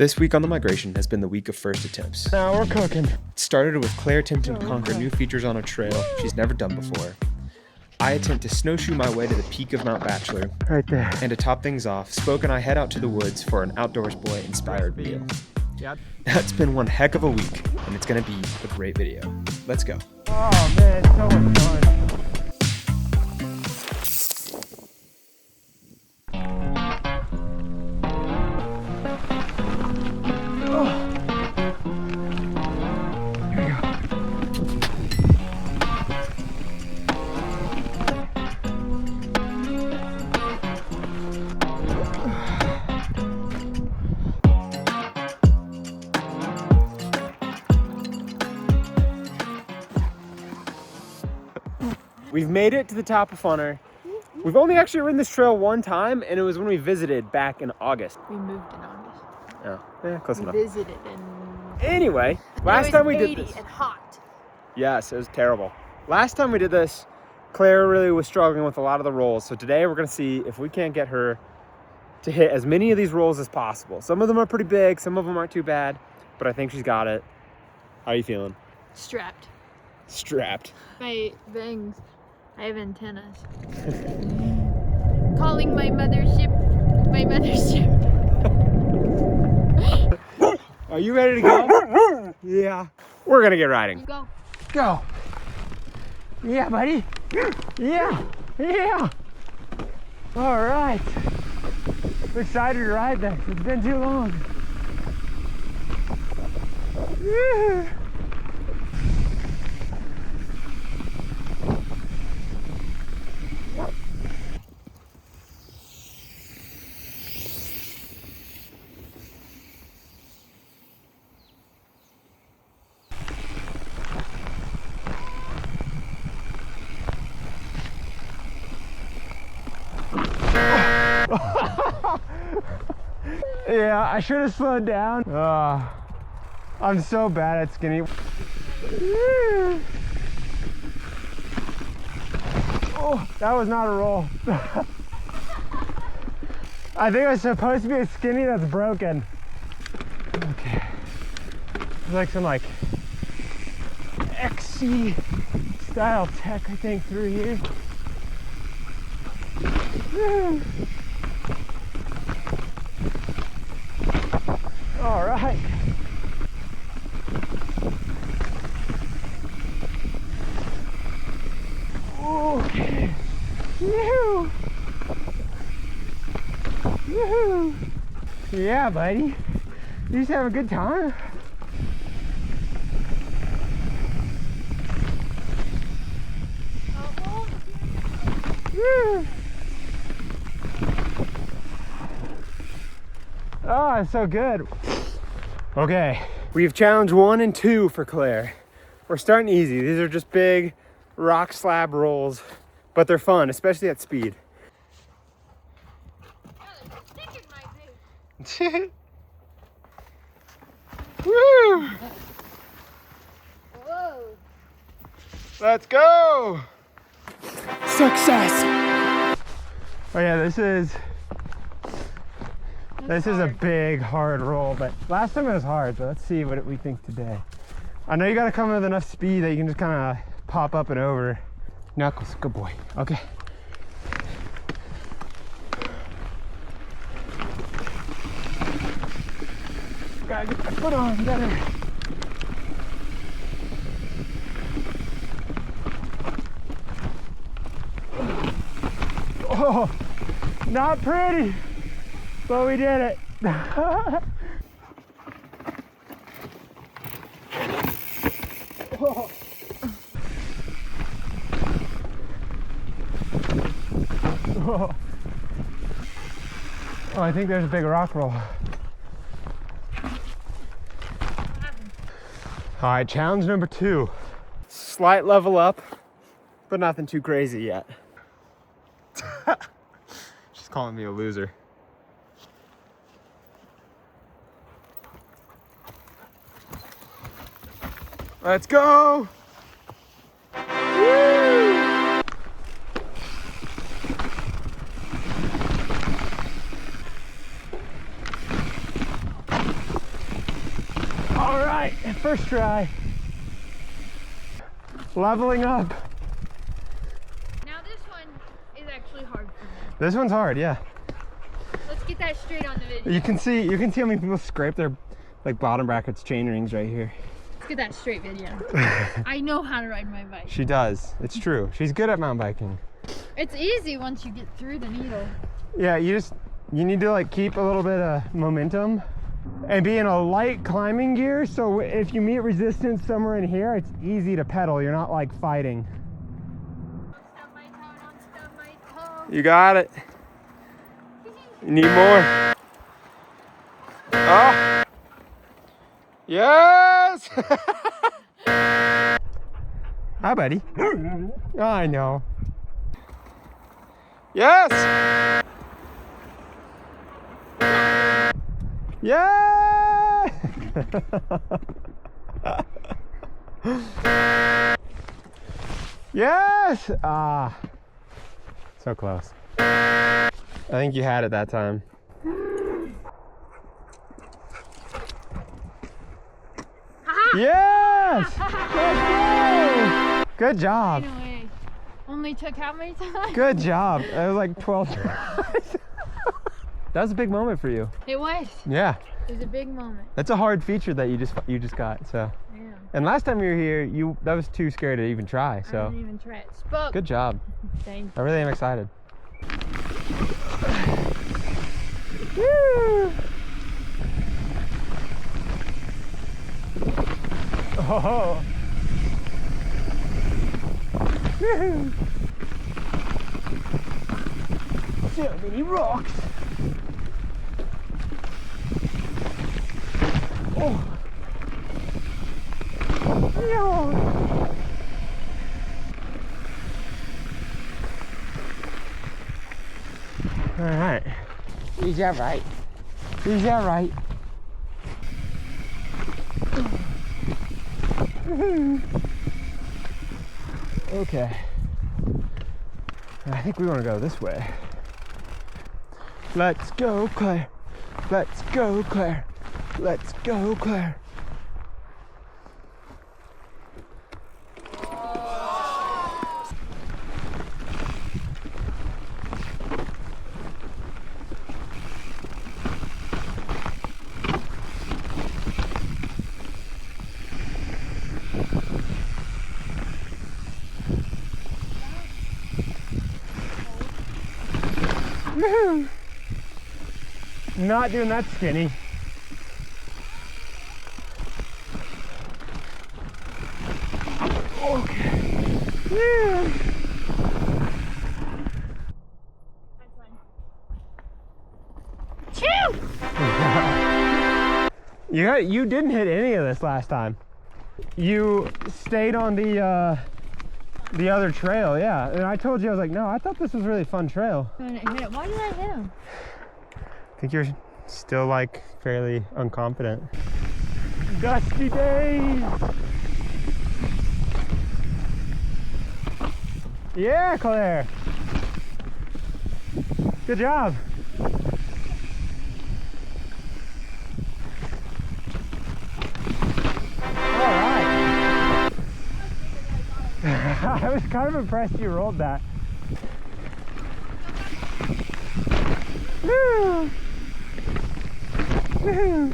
This week on the migration has been the week of first attempts. Now we're cooking. It started with Claire attempting to conquer new features on a trail she's never done before. I attempt to snowshoe my way to the peak of Mount Bachelor. Right there. And to top things off, Spoke and I head out to the woods for an Outdoors Boy inspired meal. Yep. That's been one heck of a week, and it's gonna be a great video. Let's go. Oh man, it's so much fun. We've made it to the top of Funner. We've only actually ridden this trail one time, and it was when we visited back in August. We moved in August. Oh, yeah, close enough. We visited and Anyway, last time we did this. and hot. Yes, it was terrible. Last time we did this, Claire really was struggling with a lot of the rolls. So today we're gonna see if we can't get her to hit as many of these rolls as possible. Some of them are pretty big, some of them aren't too bad, but I think she's got it. How are you feeling? Strapped. Strapped. My bangs. I have antennas. Calling my mothership. My mothership. Are you ready to go? Yeah. We're gonna get riding. You go. Go. Yeah, buddy. Yeah. Yeah. All right. I'm excited to ride this. It's been too long. Yeah. Yeah, I should have slowed down. I'm so bad at skinny. Oh, that was not a roll. I think it's supposed to be a skinny that's broken. Okay. There's like some XC style tech, I think, through here. All right. Okay. Yoo-hoo. Yoo-hoo. Yeah, buddy. You just have a good time. Woo. Oh, it's so good. Okay, we've challenged 1 and 2 for Claire. We're starting easy. These are just big rock slab rolls, but they're fun, especially at speed. Woo! Whoa. Let's go! Success! Oh yeah, this is a big, hard roll, but last time it was hard, so let's see what we think today. I know you gotta come with enough speed that you can just kind of pop up and over. Knuckles, good boy. Okay. Gotta get my foot on better. Oh, not pretty. But we did it. Oh. Oh. Oh, I think there's a big rock roll. All right, challenge number 2. Slight level up, but nothing too crazy yet. She's calling me a loser. Let's go! Woo! All right, first try. Leveling up. Now this one is actually hard for me. This one's hard, yeah. Let's get that straight on the video. You can see how many people scrape their like bottom brackets chain rings right here. Let's get that straight video. I know how to ride my bike. She does. It's true. She's good at mountain biking. It's easy once you get through the needle. Yeah, you need to like keep a little bit of momentum and be in a light climbing gear, so if you meet resistance somewhere in here, it's easy to pedal. You're not like fighting. Don't stub my toe, don't stub my toe. You got it. You need more. Oh. Yes! Hi, buddy. I know. Yes! Yeah! Yes! Ah. So close. I think you had it that time. Yes! Let's go! Good job. Anyway, only took how many times? Good job. It was like 12 tries. That was a big moment for you. It was. Yeah. It was a big moment. That's a hard feature that you just got. So. Yeah. And last time you were here, that was too scary to even try. I So. didn't even try it. Spoke. Good job. Thank I really am excited. Woo! Oh. Woo! So many rocks. Oh. No. All right. Is that right? Is that right? Okay. I think we want to go this way. Let's go, Claire. Let's go, Claire. Let's go, Claire. Woohoo! Not doing that skinny. Okay. Yeah. You didn't hit any of this last time. You stayed on the other trail, yeah. And I told you, I was like, no, I thought this was a really fun trail. Why did I hit him? I think you're still like fairly unconfident. Dusty days. Yeah, Claire. Good job. All right. I was kind of impressed you rolled that. Woo! Woo!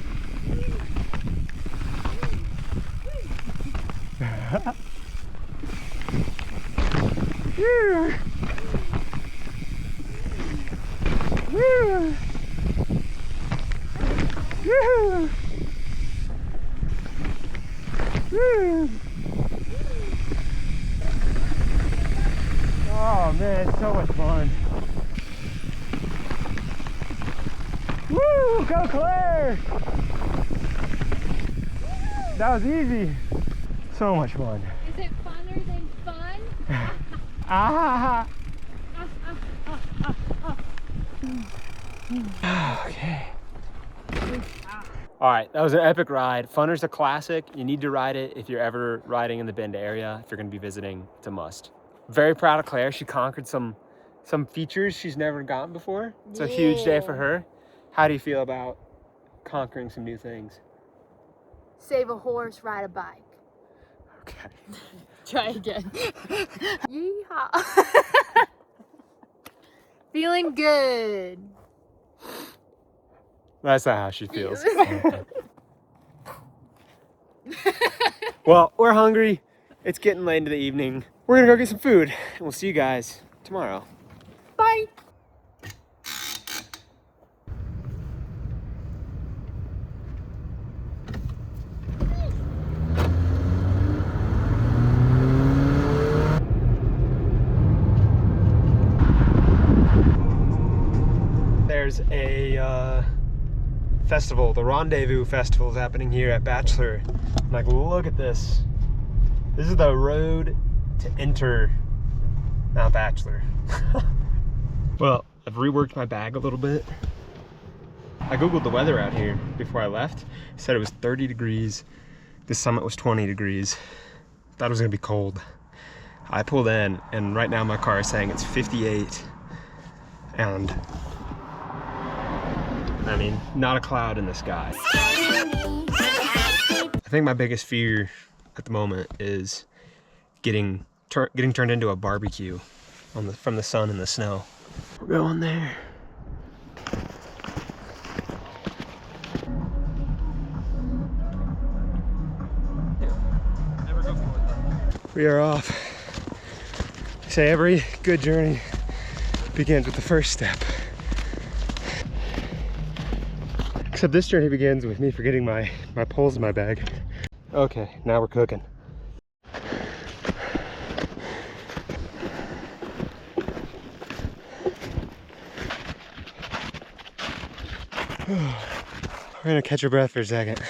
Woo! Woo! Woo! Woo! Oh man, it's so much fun. Woo! Go Claire! That was easy. So much fun. Is it funner than fun? Ah! Okay. All right, that was an epic ride. Funner's a classic. You need to ride it if you're ever riding in the Bend area. If you're going to be visiting, it's a must. Very proud of Claire. She conquered some features she's never gotten before. It's a huge day for her. How do you feel about conquering some new things? save a horse, ride a bike. Okay. Try again. Yeehaw. Feeling good. That's not how she feels. Well, we're hungry. It's getting late into the evening. We're gonna go get some food, and we'll see you guys tomorrow. Bye. There's a festival, the Rendezvous Festival is happening here at Bachelor. I'm like, look at this. This is the road to enter Mount Bachelor. Well, I've reworked my bag a little bit. I googled the weather out here before I left. It said it was 30 degrees. The summit was 20 degrees. Thought it was gonna be cold. I pulled in, and right now my car is saying it's 58. And I mean, not a cloud in the sky. I think my biggest fear at the moment is getting turned into a barbecue from the sun and the snow. We're going there. We are off. They say every good journey begins with the first step. Except this journey begins with me forgetting my poles in my bag. Okay, now we're cooking. We're gonna catch our breath for a second.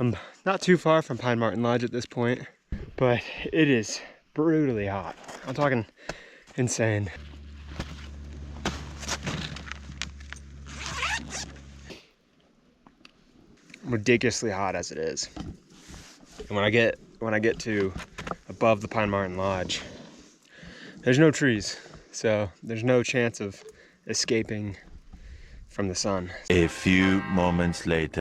I'm not too far from Pine Martin Lodge at this point, but it is brutally hot. I'm talking insane. Ridiculously hot as it is. And when I get to above the Pine Martin Lodge, there's no trees, so there's no chance of escaping from the sun. A few moments later.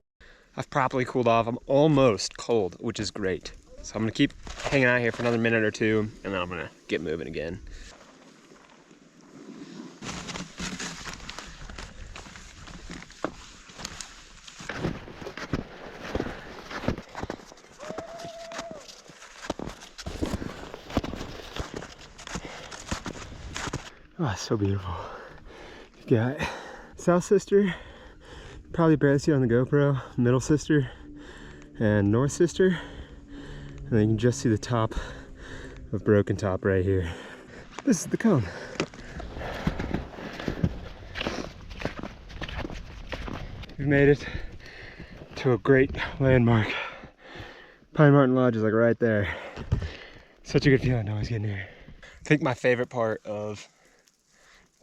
I've properly cooled off. I'm almost cold, which is great. So I'm gonna keep hanging out here for another minute or two, and then I'm gonna get moving again. Oh, it's so beautiful. You've got South Sister, probably barely see it on the GoPro, Middle Sister, and North Sister. And then you can just see the top of Broken Top right here. This is the cone. We've made it to a great landmark. Pine Martin Lodge is like right there. Such a good feeling always getting here. I think my favorite part of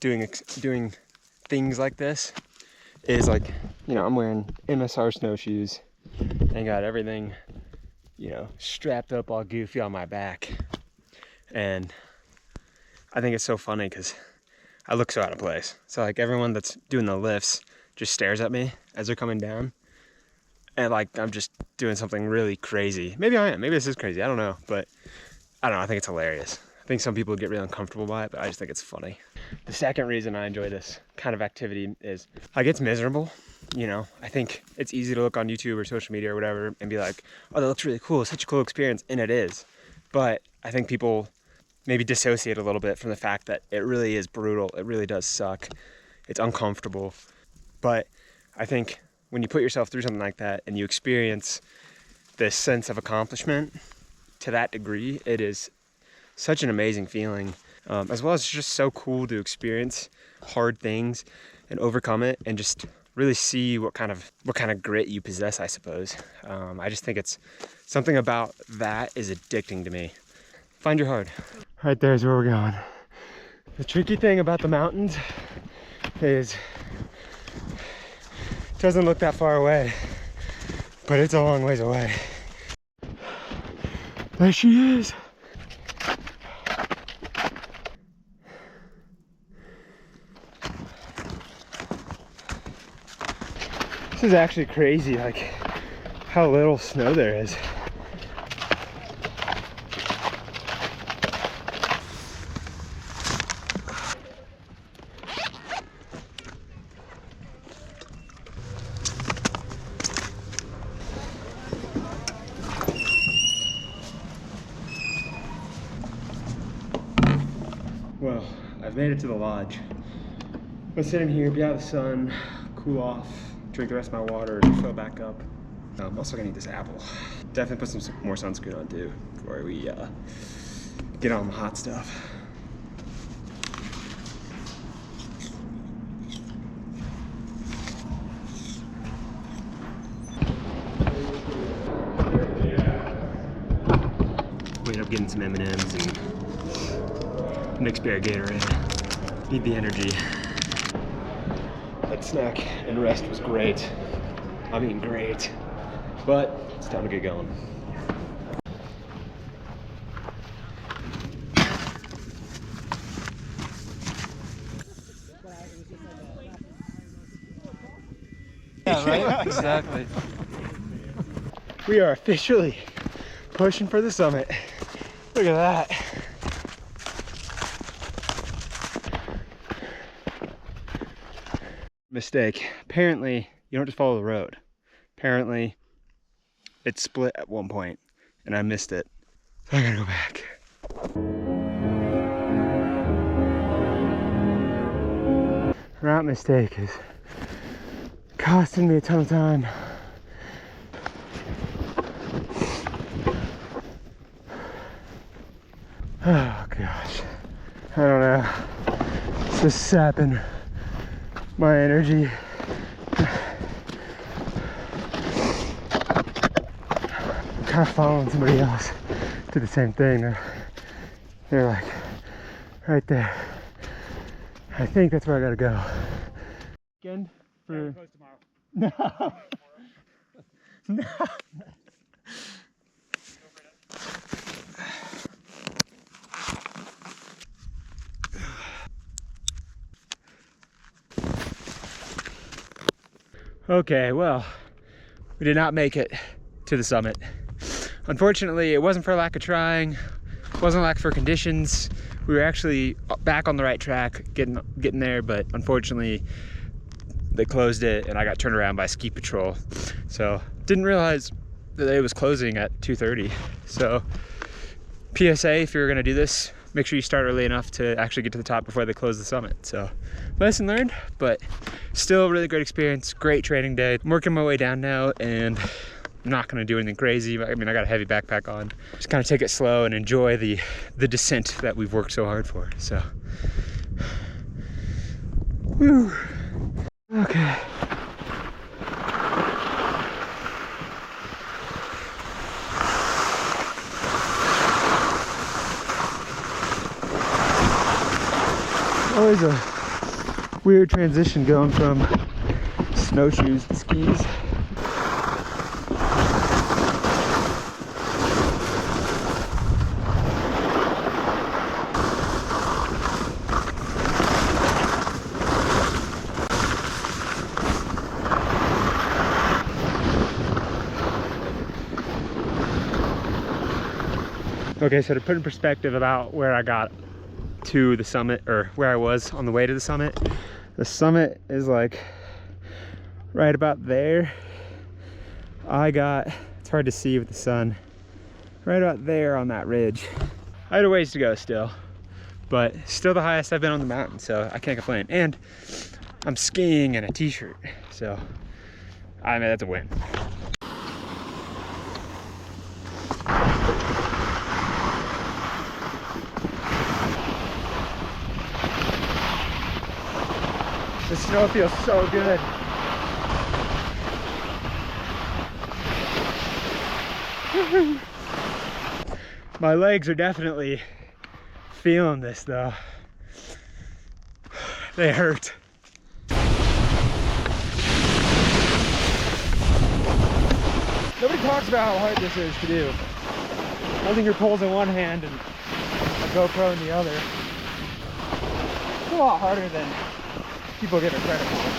doing things like this is, like, you know, I'm wearing MSR snowshoes and got everything, you know, strapped up all goofy on my back. And I think it's so funny because I look so out of place. So like everyone that's doing the lifts just stares at me as they're coming down. And like I'm just doing something really crazy. Maybe I am, maybe this is crazy, I don't know. But I don't know, I think it's hilarious. I think some people get really uncomfortable by it, but I just think it's funny. The second reason I enjoy this kind of activity is like it's miserable. You know, I think it's easy to look on YouTube or social media or whatever and be like, oh, that looks really cool. It's such a cool experience. And it is. But I think people maybe dissociate a little bit from the fact that it really is brutal. It really does suck. It's uncomfortable. But I think when you put yourself through something like that and you experience this sense of accomplishment to that degree, it is such an amazing feeling, as well as it's just so cool to experience hard things and overcome it and just really see what kind of grit you possess, I suppose. I just think it's something about that is addicting to me. Find your heart. Right there is where we're going. The tricky thing about the mountains is it doesn't look that far away, but it's a long ways away. There she is. This is actually crazy, like how little snow there is. Well, I've made it to the lodge. I'm gonna sit in here, be out of the sun, cool off, drink the rest of my water, and fill back up. I'm also gonna eat this apple. Definitely put some more sunscreen on too before we get on the hot stuff. We ended up getting some M&Ms and mixed berry Gatorade. Need the energy. That snack and rest was great. I mean, great. But it's time to get going. Yeah, right? Exactly. We are officially pushing for the summit. Look at that. Mistake. Apparently, you don't just follow the road. Apparently, it split at one point, and I missed it. So I gotta go back. Route mistake is costing me a ton of time. Oh gosh, I don't know. It's just sapping my energy. I'm kind of following somebody else do the same thing. They're like right there. I think that's where I gotta go. Weekend for tomorrow. No. No. Okay, well, we did not make it to the summit. Unfortunately, it wasn't for lack of trying, it wasn't lack for conditions. We were actually back on the right track, getting there, but unfortunately, they closed it and I got turned around by ski patrol. So, didn't realize that it was closing at 2:30. So, PSA, if you're gonna do this, make sure you start early enough to actually get to the top before they close the summit. So, lesson learned, but still a really great experience, great training day. I'm working my way down now and I'm not gonna do anything crazy. I mean, I got a heavy backpack on. Just kind of take it slow and enjoy the descent that we've worked so hard for, so. Whew. Okay. Always a weird transition going from snowshoes to skis. Okay, so to put in perspective about where I got to the summit, or where I was on the way to the summit is like right about there. It's hard to see with the sun, right about there on that ridge. I had a ways to go still, but still the highest I've been on the mountain, so I can't complain. And I'm skiing in a t-shirt, so I mean, that's a win. The snow feels so good. My legs are definitely feeling this though. They hurt. Nobody talks about how hard this is to do. Holding your poles in one hand and a GoPro in the other. It's a lot harder than people give it credit for.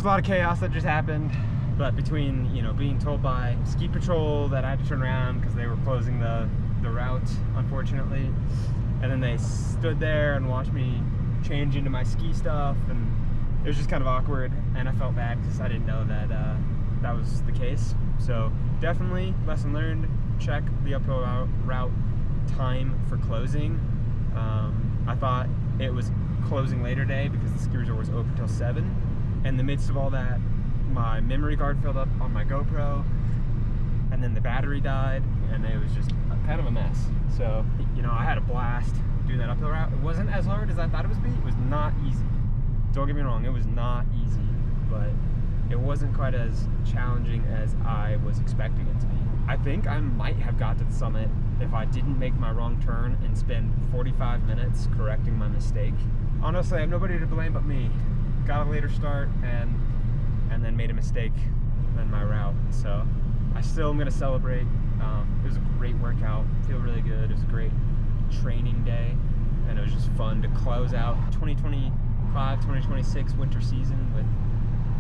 was a lot of chaos that just happened, but between, you know, being told by ski patrol that I had to turn around because they were closing the route, unfortunately, and then they stood there and watched me change into my ski stuff, and it was just kind of awkward, and I felt bad because I didn't know that that was the case. So definitely lesson learned, check the uphill route time for closing. I thought it was closing later today because the ski resort was open till 7. In the midst of all that, my memory card filled up on my GoPro, and then the battery died, and it was just kind of a mess. So, you know, I had a blast doing that uphill route. It wasn't as hard as I thought it was be. It was not easy. Don't get me wrong, it was not easy, but it wasn't quite as challenging as I was expecting it to be. I think I might have got to the summit if I didn't make my wrong turn and spend 45 minutes correcting my mistake. Honestly, I have nobody to blame but me. Got a later start and then made a mistake in my route. So I still am gonna celebrate. It was a great workout, feel really good. It was a great training day, and it was just fun to close out 2025-2026 winter season with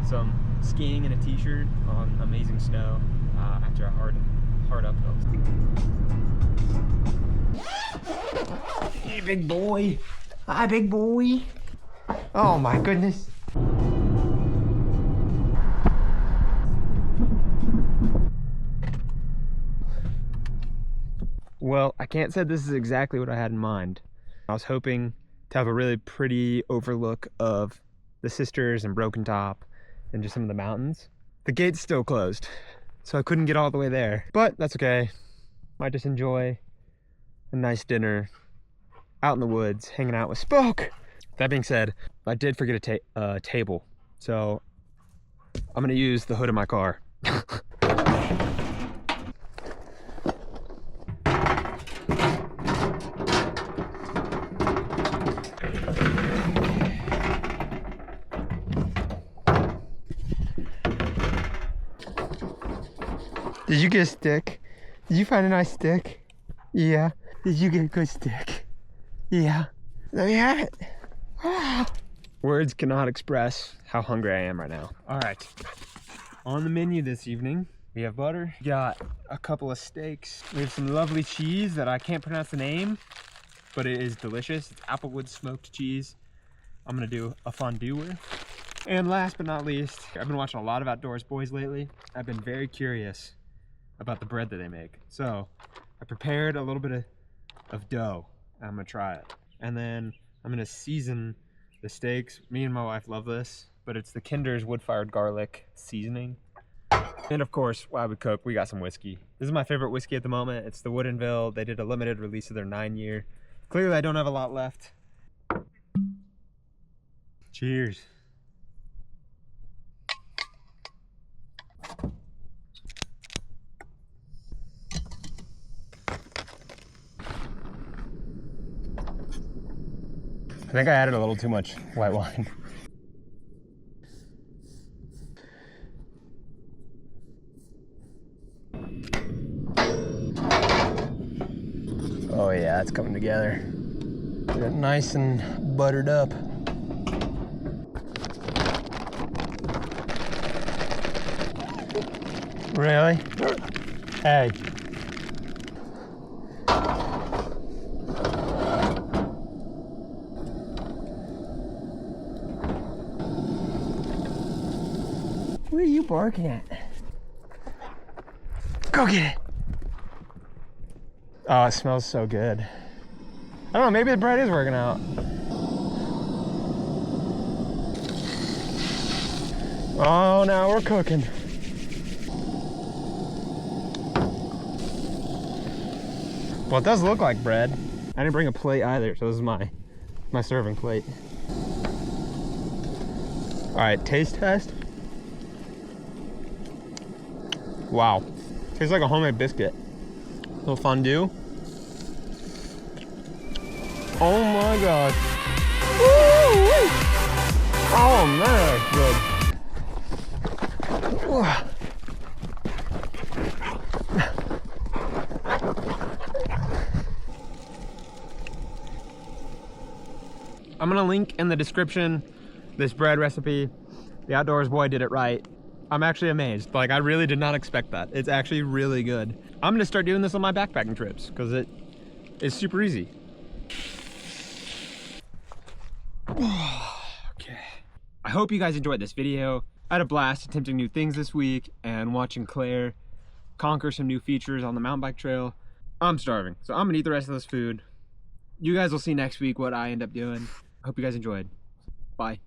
some skiing in a t-shirt on amazing snow after a hard uphill. Hey, big boy. Hi, big boy. Oh my goodness. Well, I can't say this is exactly what I had in mind. I was hoping to have a really pretty overlook of the Sisters and Broken Top and just some of the mountains. The gate's still closed, so I couldn't get all the way there, but that's okay. Might just enjoy a nice dinner out in the woods, hanging out with Spoke. That being said, I did forget a table, so I'm gonna use the hood of my car. Did you get a stick? Did you find a nice stick? Yeah. Did you get a good stick? Yeah. Let me have it. Ah. Words cannot express how hungry I am right now. All right. On the menu this evening, we have butter. We got a couple of steaks. We have some lovely cheese that I can't pronounce the name, but it is delicious. It's Applewood smoked cheese. I'm gonna do a fondue with. And last but not least, I've been watching a lot of Outdoors Boys lately. I've been very curious about the bread that they make. So I prepared a little bit of dough. I'm gonna try it. And then I'm gonna season the steaks. Me and my wife love this, but it's the Kinder's wood-fired garlic seasoning. And of course, while we cook, we got some whiskey. This is my favorite whiskey at the moment. It's the Woodinville. They did a limited release of their 9-year. Clearly I don't have a lot left. Cheers. I think I added a little too much white wine. Oh yeah, it's coming together. Get it nice and buttered up. Really? Hey. What are you barking at? Go get it. Oh, it smells so good. I don't know, maybe the bread is working out. Oh, now we're cooking. Well, it does look like bread. I didn't bring a plate either, so this is my serving plate. All right, taste test. Wow, tastes like a homemade biscuit. A little fondue. Oh my gosh. Woo-wee. Oh man, that's good. I'm gonna link in the description this bread recipe. The outdoors boy did it right. I'm actually amazed. Like, I really did not expect that. It's actually really good. I'm gonna start doing this on my backpacking trips because it is super easy. Okay. I hope you guys enjoyed this video. I had a blast attempting new things this week and watching Claire conquer some new features on the mountain bike trail. I'm starving, so I'm gonna eat the rest of this food. You guys will see next week what I end up doing. I hope you guys enjoyed. Bye.